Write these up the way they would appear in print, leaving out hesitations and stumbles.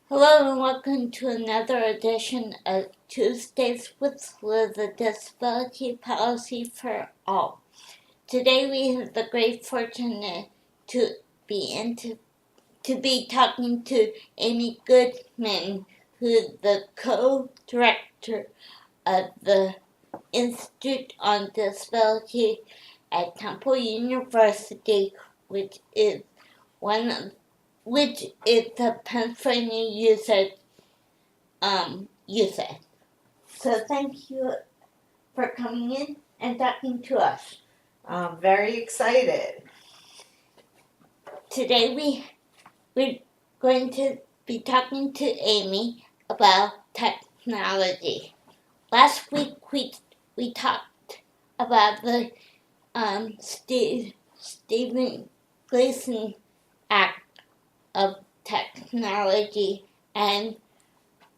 Hello and welcome to another edition of Tuesdays with Liz, a disability policy for all. Today we have the great fortune to be talking to Amy Goodman, who is the co-director of the Institute on Disability at Temple University, which is the Pennsylvania USAID. So thank you for coming in and talking to us. I'm very excited. Today we're going to be talking to Amy about technology. Last week we talked about the Stephen Gleason Act of Technology, and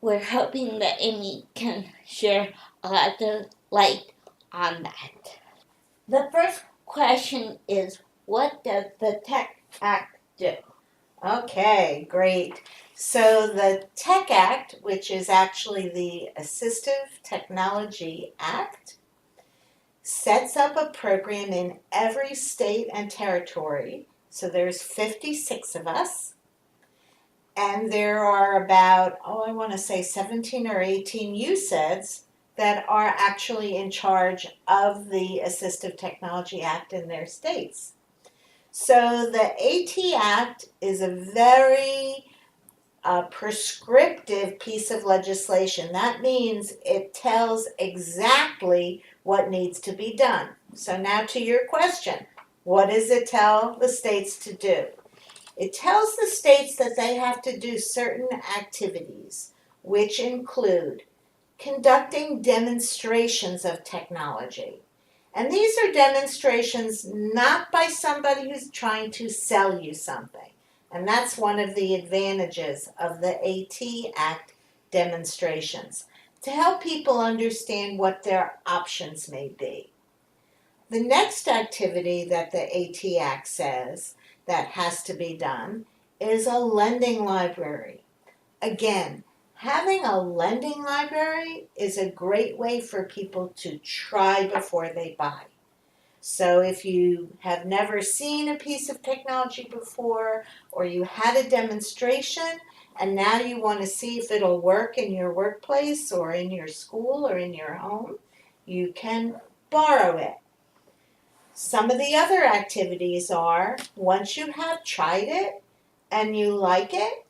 we're hoping that Amy can share a lot of light on that. The first question is, what does the Tech Act do? Okay, great. So the Tech Act, which is actually the Assistive Technology Act, sets up a program in every state and territory. So there's 56 of us. And there are about, I want to say 17 or 18 USAIDs that are actually in charge of the Assistive Technology Act in their states. So the AT Act is a very prescriptive piece of legislation. That means it tells exactly what needs to be done. So now to your question, what does it tell the states to do? It tells the states that they have to do certain activities, which include conducting demonstrations of technology. And these are demonstrations not by somebody who's trying to sell you something. And that's one of the advantages of the AT Act demonstrations, to help people understand what their options may be. The next activity that the AT Act says that has to be done is a lending library. Again, having a lending library is a great way for people to try before they buy. So if you have never seen a piece of technology before, or you had a demonstration and now you want to see if it'll work in your workplace or in your school or in your home, you can borrow it. Some of the other activities are, once you have tried it and you like it,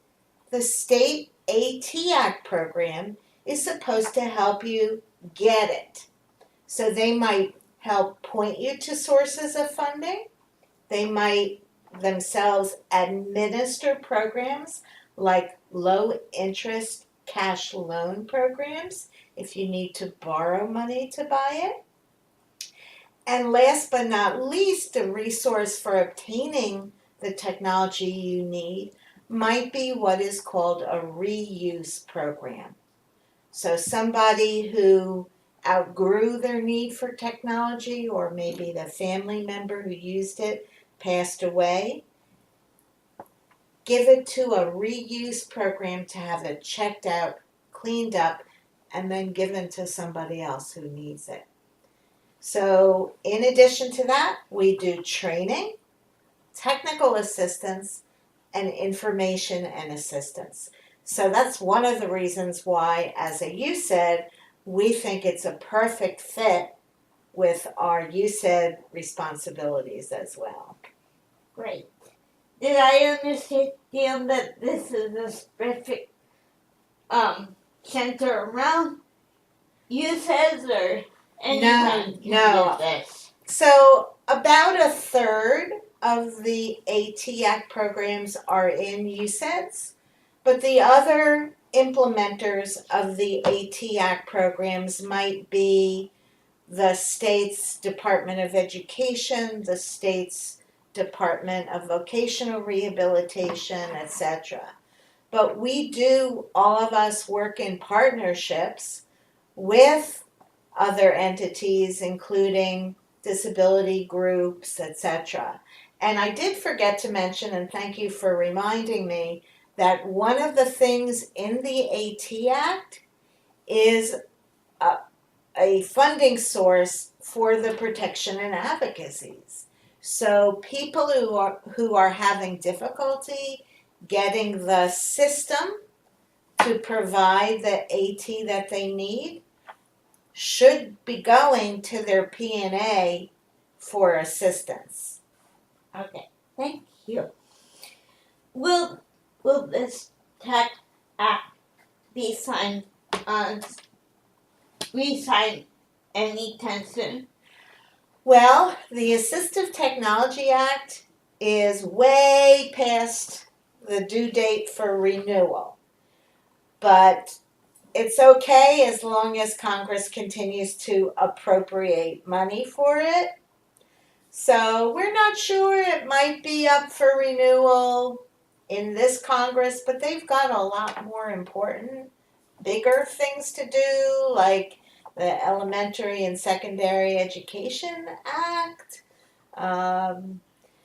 the state AT Act program is supposed to help you get it. So they might help point you to sources of funding. They might themselves administer programs like low interest cash loan programs if you need to borrow money to buy it. And last but not least, a resource for obtaining the technology you need might be what is called a reuse program. So somebody who outgrew their need for technology, or maybe the family member who used it passed away, give it to a reuse program to have it checked out, cleaned up, and then given to somebody else who needs it. So in addition to that, we do training, technical assistance, and information and assistance. So that's one of the reasons why, as a USAID, we think it's a perfect fit with our USAID responsibilities as well. Great. Did I understand that this is a specific center around USAIDs, or anyone can do this? So about a third of the AT Act programs are in USAIDs, but the other implementers of the AT Act programs might be the state's Department of Education, the state's Department of Vocational Rehabilitation, etc. But we do, all of us, work in partnerships with other entities, including disability groups, etc. And I did forget to mention, and thank you for reminding me, that one of the things in the AT Act is a funding source for the protection and advocacies. So people who are having difficulty getting the system to provide the AT that they need should be going to their P&A for assistance. Okay, thank you. Will this tech act be signed re-signed anytime soon? Well, the Assistive Technology Act is way past the due date for renewal. But it's okay as long as Congress continues to appropriate money for it. So we're not sure, it might be up for renewal in this Congress, but they've got a lot more important, bigger things to do, like the Elementary and Secondary Education Act.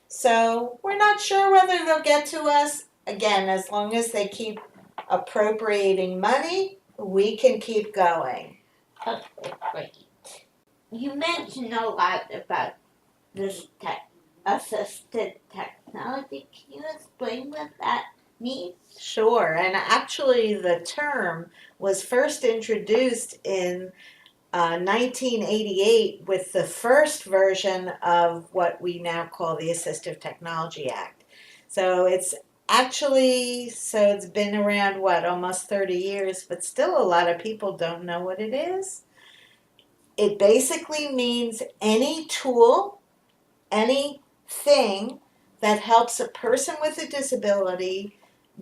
So we're not sure whether they'll get to us. Again, as long as they keep appropriating money, we can keep going. Okay, great. You mentioned a lot about this assisted technology. Can you explain what that means? Sure, and actually the term was first introduced in 1988 with the first version of what we now call the Assistive Technology Act. So it's been around, almost 30 years, but still a lot of people don't know what it is. It basically means any tool, anything that helps a person with a disability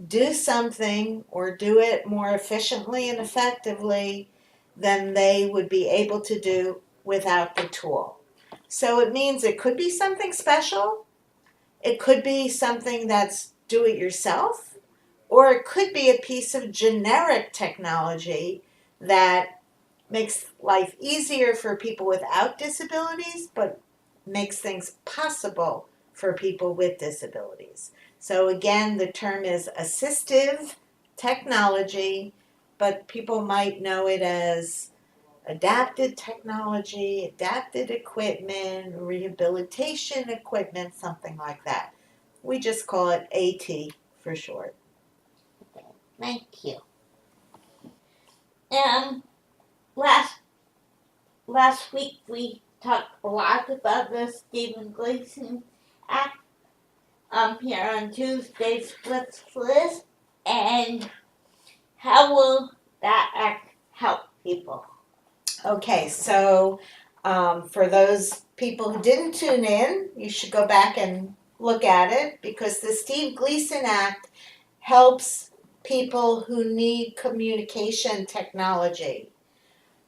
do something or do it more efficiently and effectively than they would be able to do without the tool. So it means it could be something special, it could be something that's do it yourself, or it could be a piece of generic technology that makes life easier for people without disabilities, but makes things possible for people with disabilities. So again, the term is assistive technology, but people might know it as adapted technology, adapted equipment, rehabilitation equipment, something like that. We just call it AT for short. Thank you. Last week we talked a lot about the Gleason Act here on Tuesday's Blitz List, and how will that act help people? Okay, so for those people who didn't tune in, you should go back and look at it, because the Gleason Act helps people who need communication technology.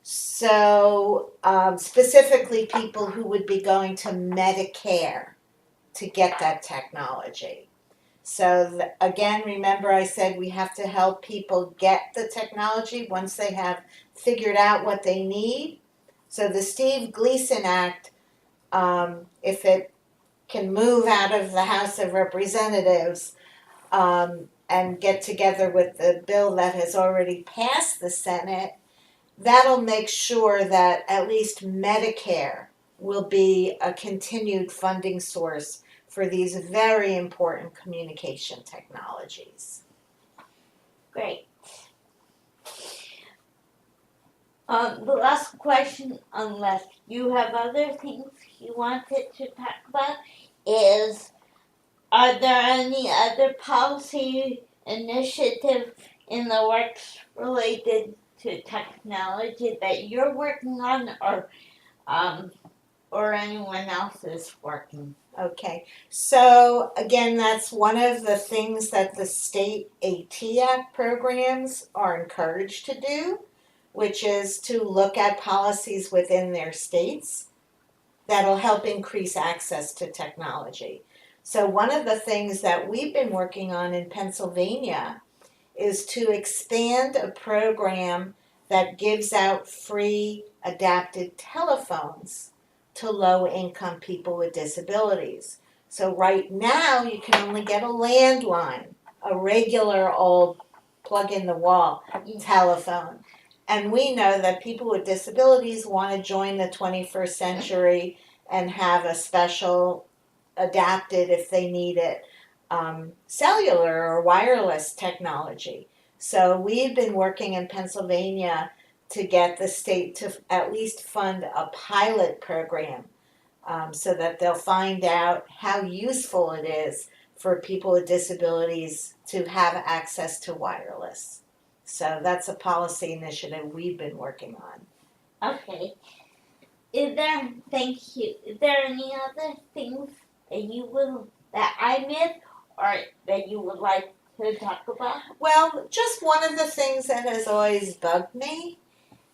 So specifically people who would be going to Medicare to get that technology. So again, remember I said we have to help people get the technology once they have figured out what they need. So the Gleason Act, if it can move out of the House of Representatives and get together with the bill that has already passed the Senate, that'll make sure that at least Medicare will be a continued funding source for these very important communication technologies. Great. The last question, unless you have other things you wanted to talk about, is are there any other policy initiatives in the works related to technology that you're working on, or anyone else is working? Okay, so again, that's one of the things that the state AT Act programs are encouraged to do, which is to look at policies within their states that'll help increase access to technology. So one of the things that we've been working on in Pennsylvania is to expand a program that gives out free adapted telephones to low-income people with disabilities. So right now, you can only get a landline, a regular old plug-in-the-wall telephone. And we know that people with disabilities want to join the 21st century and have a special adapted, if they need it, cellular or wireless technology. So we've been working in Pennsylvania to get the state to at least fund a pilot program, so that they'll find out how useful it is for people with disabilities to have access to wireless. So that's a policy initiative we've been working on. Okay. Thank you. Is there any other things that I missed or that you would like to talk about? Well, just one of the things that has always bugged me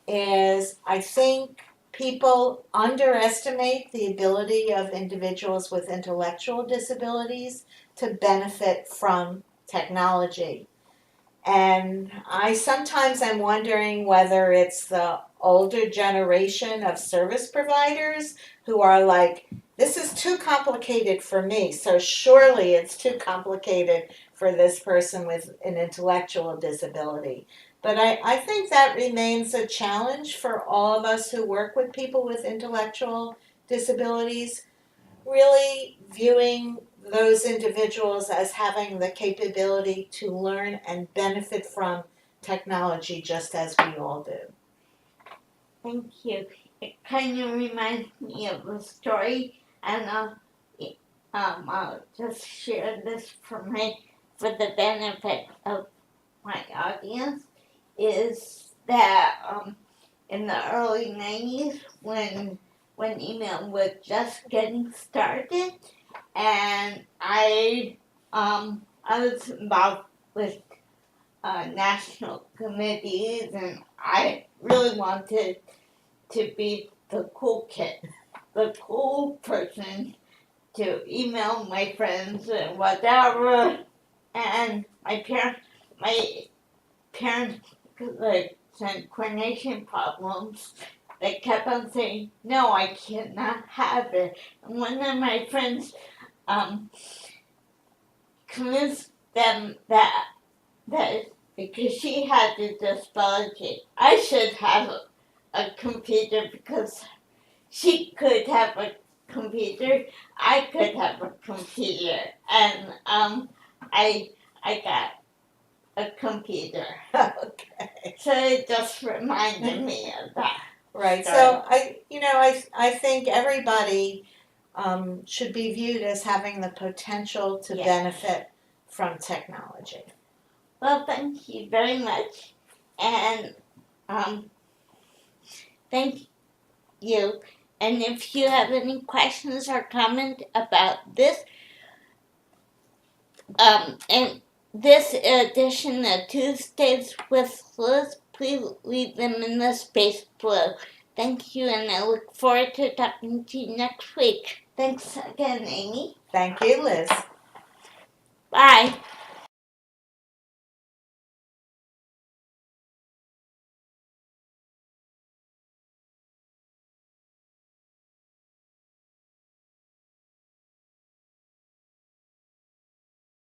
is I think people underestimate the ability of individuals with intellectual disabilities to benefit from technology. And I sometimes am wondering whether it's the older generation of service providers who are like, this is too complicated for me, so surely it's too complicated for this person with an intellectual disability. But I think that remains a challenge for all of us who work with people with intellectual disabilities, really viewing those individuals as having the capability to learn and benefit from technology just as we all do. Thank you. It kind of reminds me of a story, and I'll just share this for the benefit of my audience. Is that in the early '90s when email was just getting started, and I was involved with national committees, and I really wanted to be the cool kid, the cool person to email my friends and whatever. And my parents like had coordination problems. They kept on saying, "No, I cannot have it." And one of my friends convinced them that because she had the disability, I should have a computer because she could have a computer, I could have a computer, and I got a computer. Okay. So it just reminded me of that. Right. Sorry. So I think everybody should be viewed as having the potential to benefit from technology. Well, thank you very much, and thank you. And if you have any questions or comment about this, and this edition of Tuesdays with Liz, please leave them in the space below. Thank you, and I look forward to talking to you next week. Thanks again, Amy. Thank you, Liz. Bye.